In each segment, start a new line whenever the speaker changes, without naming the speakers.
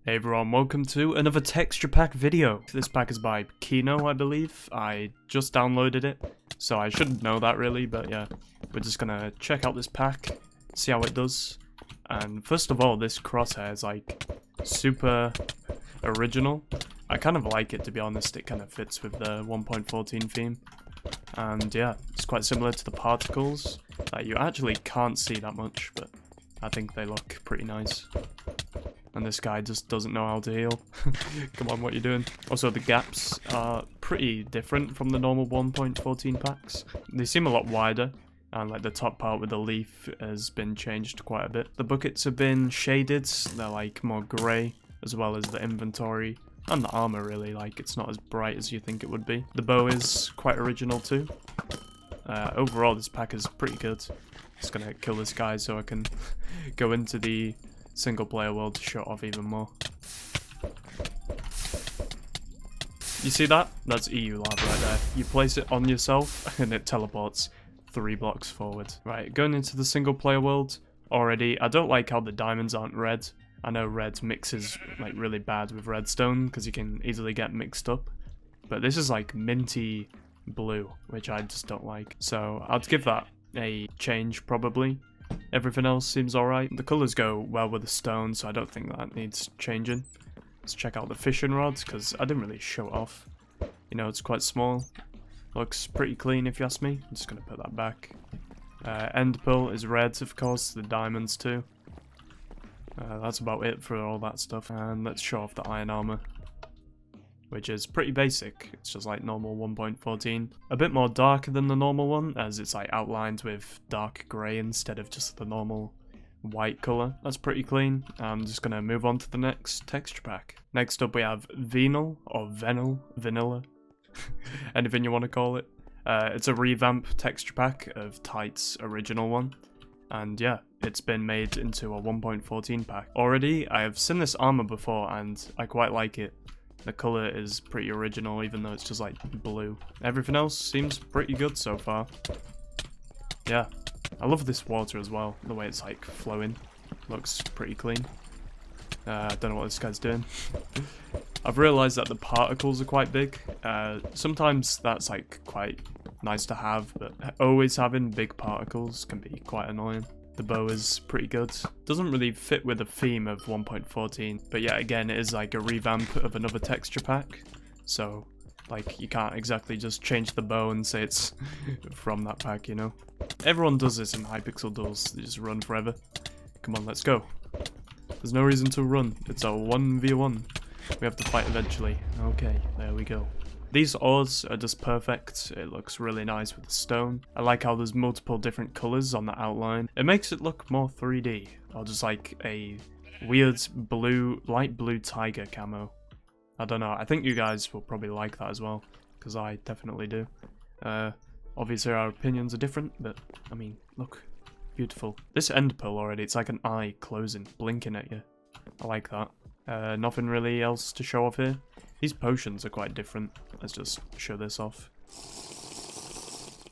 Hey everyone, welcome to another texture pack video. This pack is by Keno, I believe. I just downloaded it, so I should know that really, but yeah. We're just gonna check out this pack, see how it does. And first of all, this crosshair is like super original. I kind of like it, to be honest. It kind of fits with the 1.14 theme. And yeah, it's quite similar to the particles that you actually can't see that much, but I think they look pretty nice. And this guy just doesn't know how to heal. Come on, what are you doing? Also, the gaps are pretty different from the normal 1.14 packs. They seem a lot wider, and like the top part with the leaf has been changed quite a bit. The buckets have been shaded, they're like more grey, as well as the inventory. And the armor really, like it's not as bright as you think it would be. The bow is quite original too. Overall, this pack is pretty good. Just gonna kill this guy so I can go into the single player world to show off even more. You see that? That's EU lab right there. You place it on yourself and it teleports 3 blocks forward. Right, going into the single player world already. I don't like how the diamonds aren't red. I know red mixes like really bad with redstone because you can easily get mixed up. But this is like minty blue, which I just don't like. So I'd give that a change probably. Everything else seems alright. The colours go well with the stone, so I don't think that needs changing. Let's check out the fishing rods, because I didn't really show it off. You know, it's quite small. Looks pretty clean if you ask me. I'm just going to put that back. Enderpearl is red, of course, the diamonds too. That's about it for all that stuff. And let's show off the iron armour, which is pretty basic. It's just like normal 1.14. A bit more darker than the normal one, as it's like outlined with dark grey instead of just the normal white colour. That's pretty clean. I'm just going to move on to the next texture pack. Next up we have Vinol, or Vinol, Vanilla, anything you want to call it. It's a revamp texture pack of Tight's original one. And yeah, it's been made into a 1.14 pack. Already, I have seen this armor before and I quite like it. The colour is pretty original, even though it's just like blue. Everything else seems pretty good so far. Yeah, I love this water as well, the way it's like flowing. Looks pretty clean. I don't know what this guy's doing. I've realised that the particles are quite big. Sometimes that's like quite nice to have, but always having big particles can be quite annoying. The bow is pretty good. Doesn't really fit with the theme of 1.14, but yeah, again, it is like a revamp of another texture pack. So, like, you can't exactly just change the bow and say it's from that pack, you know? Everyone does this in Hypixel duels. They just run forever. Come on, let's go. There's no reason to run. It's a 1v1. We have to fight eventually. Okay, there we go. These ores are just perfect. It looks really nice with the stone. I like how there's multiple different colours on the outline. It makes it look more 3D, or just like a weird blue, light blue tiger camo. I don't know, I think you guys will probably like that as well, because I definitely do. Obviously our opinions are different, but I mean, look, beautiful. This Enderpearl already, it's like an eye closing, blinking at you. I like that. Nothing really else to show off here. These potions are quite different. Let's just show this off.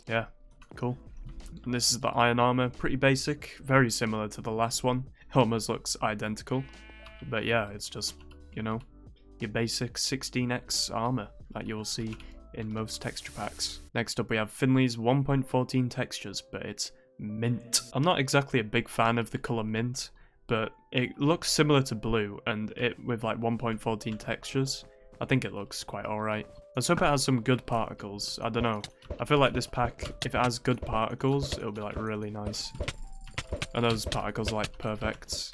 Yeah, cool. And this is the iron armor, pretty basic, very similar to the last one. It almost looks identical. But yeah, it's just, you know, your basic 16x armor that you'll see in most texture packs. Next up we have Finlay's 1.14 textures, but it's mint. I'm not exactly a big fan of the colour mint, but it looks similar to blue, and it with like 1.14 textures, I think it looks quite alright. Let's hope it has some good particles. I don't know. I feel like this pack, if it has good particles, it'll be like really nice. And those particles are like perfect.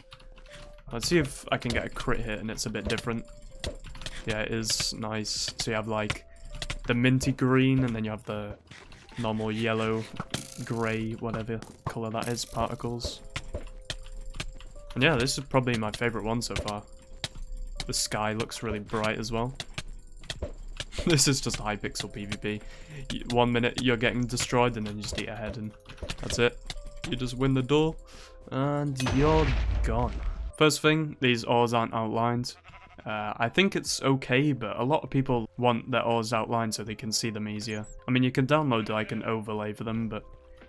Let's see if I can get a crit hit and it's a bit different. Yeah, it is nice. So you have like the minty green, and then you have the normal yellow, grey, whatever colour that is, particles. And yeah, this is probably my favourite one so far. The sky looks really bright as well. This is just Hypixel PvP. 1 minute you're getting destroyed and then you just eat a head and that's it. You just win the duel and you're gone. First thing, these ores aren't outlined. I think it's okay, but a lot of people want their ores outlined so they can see them easier. I mean, you can download like an overlay for them, but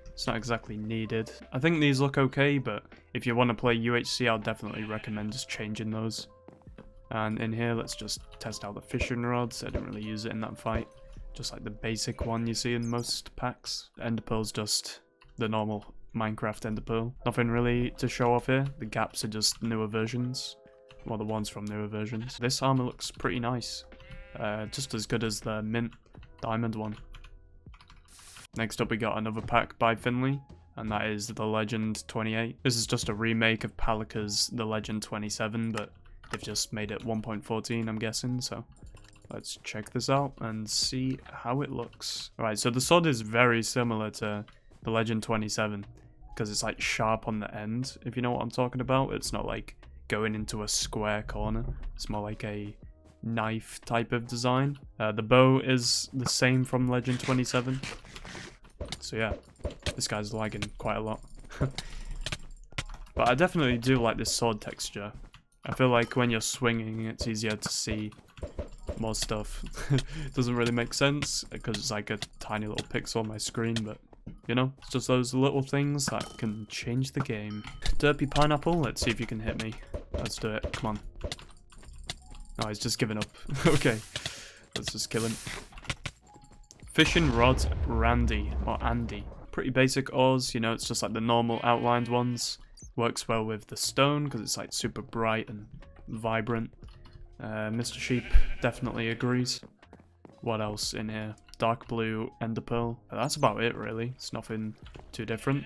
it's not exactly needed. I think these look okay, but if you want to play UHC, I'll definitely recommend just changing those. And in here, let's just test out the fishing rods. I didn't really use it in that fight. Just like the basic one you see in most packs. Enderpearl's just the normal Minecraft Enderpearl. Nothing really to show off here. The gaps are just newer versions. Well, the ones from newer versions. This armor looks pretty nice. Just as good as the mint diamond one. Next up we got another pack by Finlay, and that is the Legend 28. This is just a remake of Palika's The Legend 27, but they've just made it 1.14, I'm guessing, so let's check this out and see how it looks. Alright, so the sword is very similar to the Legend 27, because it's like sharp on the end, if you know what I'm talking about. It's not like going into a square corner. It's more like a knife type of design. The bow is the same from Legend 27. So yeah, this guy's lagging quite a lot. But I definitely do like this sword texture. I feel like when you're swinging, it's easier to see more stuff. Doesn't really make sense, because it's like a tiny little pixel on my screen, but you know, it's just those little things that can change the game. Derpy Pineapple, let's see if you can hit me. Let's do it, come on. Oh, he's just giving up. Okay, let's just kill him. Fishing Rod Randy, or Andy. Pretty basic ores, you know, it's just like the normal outlined ones. Works well with the stone, because it's like super bright and vibrant. Mr. Sheep definitely agrees. What else in here? Dark blue Enderpearl. That's about it really, it's nothing too different.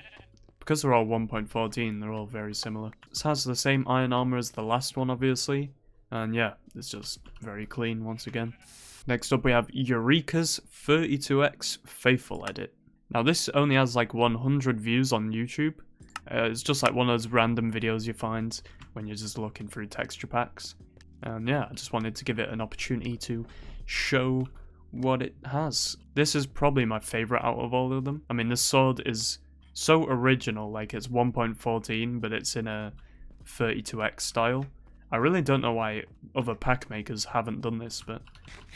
Because they're all 1.14, they're all very similar. This has the same iron armor as the last one obviously. And yeah, it's just very clean once again. Next up we have Eureka's 32x Faithful Edit. Now this only has like 100 views on YouTube. It's just like one of those random videos you find when you're just looking through texture packs. And yeah, I just wanted to give it an opportunity to show what it has. This is probably my favorite out of all of them. I mean, this sword is so original, like it's 1.14, but it's in a 32x style. I really don't know why other pack makers haven't done this, but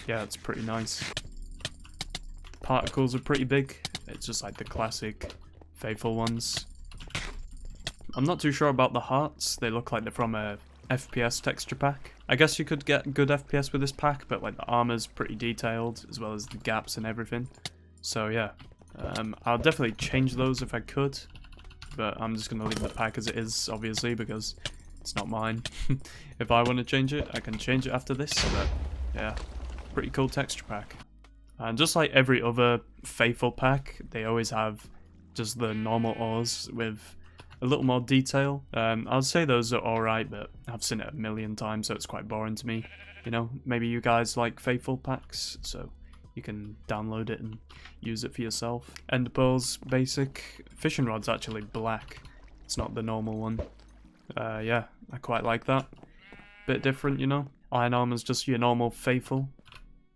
yeah, it's pretty nice. The particles are pretty big. It's just like the classic faithful ones. I'm not too sure about the hearts. They look like they're from a FPS texture pack. I guess you could get good FPS with this pack, but like the armor's pretty detailed, as well as the gaps and everything. So yeah, I'll definitely change those if I could, but I'm just going to leave the pack as it is, obviously, because it's not mine. If I want to change it, I can change it after this, but yeah, pretty cool texture pack. And just like every other faithful pack, they always have just the normal ores with a little more detail. I'd say those are alright, but I've seen it a million times, so it's quite boring to me. You know, maybe you guys like faithful packs, so you can download it and use it for yourself. Enderpearl's basic. Fishing rod's actually black. It's not the normal one. Yeah, I quite like that. Bit different, you know. Iron armor's just your normal faithful.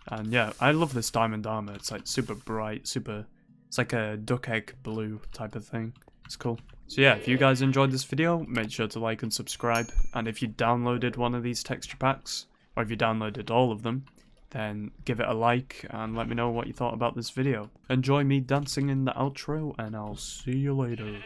And yeah, I love this diamond armor. It's like super bright, it's like a duck egg blue type of thing. It's cool. So yeah, if you guys enjoyed this video, make sure to like and subscribe. And if you downloaded one of these texture packs, or if you downloaded all of them, then give it a like and let me know what you thought about this video. Enjoy me dancing in the outro, and I'll see you later.